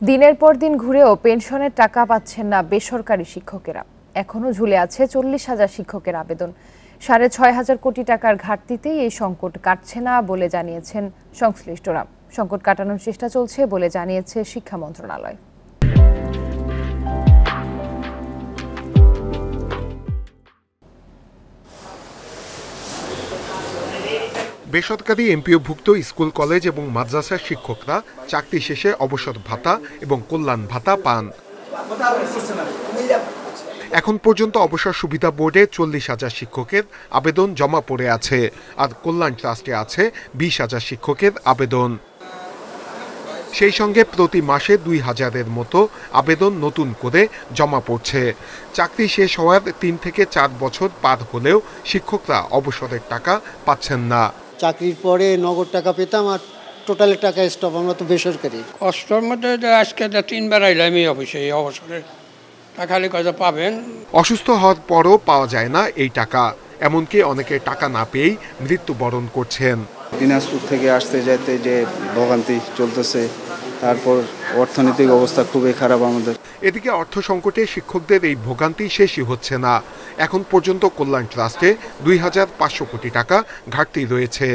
দিনের পর দিন ঘুরেও পেনশনের টাকা পাচ্ছেন না বেসরকারি শিক্ষকেরা। এখনো ঝুলে আছে 40,000 শিক্ষকের আবেদন। 6,500 কোটি টাকার ঘাটতিতেই এই সংকট কাটছে না বলে জানিয়েছেন সংশ্লিষ্টরা। সংকট কাটানোর চেষ্টা চলছে বলে জানিয়েছে শিক্ষা মন্ত্রণালয়। বেসরকারি এমপিওভুক্ত স্কুল, কলেজ এবং মাদ্রাসার শিক্ষকরা চাকরি শেষে অবসর ভাতা এবং কল্যাণ ভাতা পান। এখন পর্যন্ত অবসর সুবিধা বোর্ডে 40,000 শিক্ষকের আবেদন জমা পড়ে আছে, আর কল্যাণ ট্রাস্টে আছে 20,000 শিক্ষকের আবেদন। সেই সঙ্গে প্রতি মাসে 2,000-এর মতো আবেদন নতুন করে জমা পড়ছে। চাকরি শেষ হওয়ার 3 থেকে 4 বছর পার হলেও শিক্ষকরা অবসরের টাকা পাচ্ছেন না। চাকরির পরে নগদ টাকা পেতাম, আর টোটাল টাকা স্টপ। আমরা তো বেসরকারি। কষ্টর মধ্যে আজকে 3বার আইলাম এই অফিসে, এই অবসরে টাকা কথা পাবেন। অসুস্থ হওয়ার পরও পাওয়া যায় না এই টাকা, এমনকি অনেকে টাকা না পেয়েই মৃত্যুবরণ করছেন। দিনাজপুর থেকে আসতে যেতে যে ভোগান্তি চলতেছে, তারপর অর্থনৈতিক অবস্থা খুবই খারাপ আমাদের। এদিকে অর্থ সংকটে শিক্ষকদের এই ভোগান্তি শেষই হচ্ছে না। এখন পর্যন্ত কল্যাণ ট্রাস্টে 2,500 কোটি টাকা ঘাটতি রয়েছে,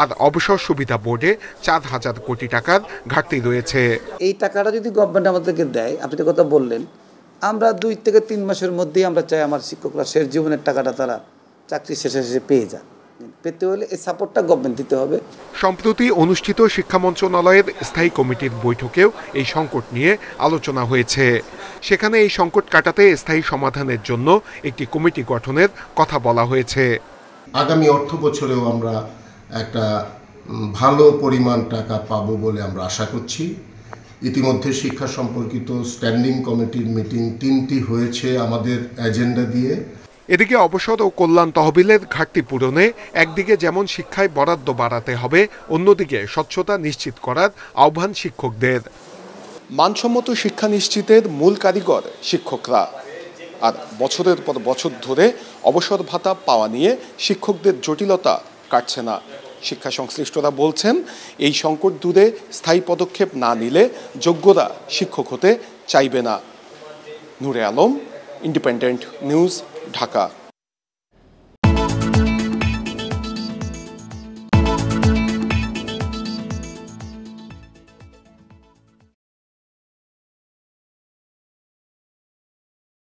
আর অবসর সুবিধা বোর্ডে 4,000 কোটি টাকার ঘাটতি রয়েছে। এই টাকাটা যদি গভর্নমেন্ট আমাদেরকে দেয়, আপনি যে কথা বললেন, আমরা 2 থেকে 3 মাসের মধ্যেই আমরা চাই আমার শিক্ষকরা শেষ জীবনের টাকাটা তারা চাকরি শেষে পেয়ে যান। পেতে হলে এই সাপোর্টটা গভর্নমেন্ট দিতে হবে। সম্প্রতি অনুষ্ঠিত শিক্ষা মন্ত্রণালয়ের স্থায়ী কমিটির বৈঠকেও এই সংকট নিয়ে আলোচনা হয়েছে। সেখানে এই সংকট কাটাতে স্থায়ী সমাধানের জন্য একটি কমিটি গঠনের কথা বলা হয়েছে। আগামী অর্থ বছরেও আমরা একটা ভালো পরিমাণ টাকা পাবো বলে আমরা আশা করছি। ইতিমধ্যে শিক্ষা সম্পর্কিত স্ট্যান্ডিং কমিটির মিটিং 3টি হয়েছে আমাদের এজেন্ডা দিয়ে। এদিকে অবসর ও কল্যাণ তহবিলের ঘাটতি পূরণে একদিকে যেমন শিক্ষায় বরাদ্দ বাড়াতে হবে, অন্যদিকে স্বচ্ছতা নিশ্চিত করার আহ্বান শিক্ষকদের। মানসম্মত শিক্ষা নিশ্চিতের মূল কারিগর শিক্ষকরা, আর বছরের পর বছর ধরে অবসর ভাতা পাওয়া নিয়ে শিক্ষকদের জটিলতা কাটছে না। শিক্ষা সংশ্লিষ্টরা বলছেন, এই সংকট দূরে স্থায়ী পদক্ষেপ না নিলে যোগ্যরা শিক্ষক হতে চাইবে না। নূরে আলম, ইন্ডিপেন্ডেন্ট নিউজ, ঢাকা।